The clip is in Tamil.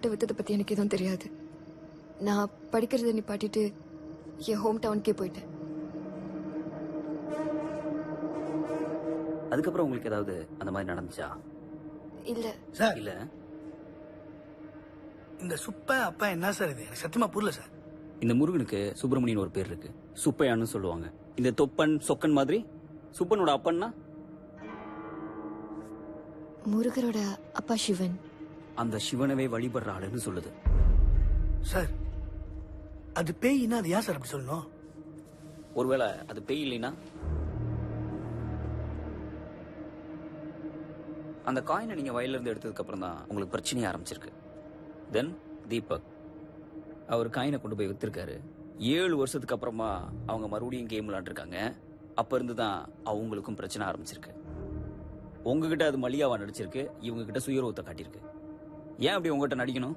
வித்ததை பத்தி எனக்கு எதுவும் தெரியாது. நான் படிக்கிறத நிப்பாட்டிட்டு என் ஹோம் டவுனுக்கே போயிட்டேன். அதுக்கப்புறம் உங்களுக்கு ஏதாவது அந்த மாதிரி நடந்துச்சா? இல்ல சார் இல்ல. இந்த சுப்ப அப்பா என்ன சார் இது? எனக்கு சத்தியமா புரியல சார். இந்த முருகனுக்கு சுப்பிரமணியன் ஒரு பேர் இருக்கு, சுப்பையான்னு சொல்லுவாங்க. இந்த தொப்பன் சொக்கன் மாதிரி சுப்பனோட அப்பன்னா முருகரோட அப்பா சிவன். அந்த சிவனவே வழிபடுற ஆளுன்னு சொல்லுது. சார் அது பேய்னா அது ஏன் சார் அப்படி சொல்லணும்? ஒருவேளை அது பேய் இல்லைன்னா அந்த காயினை நீங்க வயல்ல இருந்து எடுத்ததுக்கு அப்புறம் தான் உங்களுக்கு பிரச்சனையே ஆரம்பிச்சிருக்கு. தென் தீபக் அவர் காயினை கொண்டு போய் வித்திருக்காரு. 7 வருஷத்துக்கு அப்புறமா அவங்க மறுபடியும் கேம் விளையாண்டுருக்காங்க. அப்ப இருந்து தான் அவங்களுக்கும் பிரச்சனை ஆரம்பிச்சிருக்கு. உங்ககிட்ட அது மலியாவா நடிச்சிருக்கு, இவங்க கிட்ட சுயரூபத்தை காட்டியிருக்கு. ஏன் அப்படி உங்ககிட்ட நடிக்கணும்?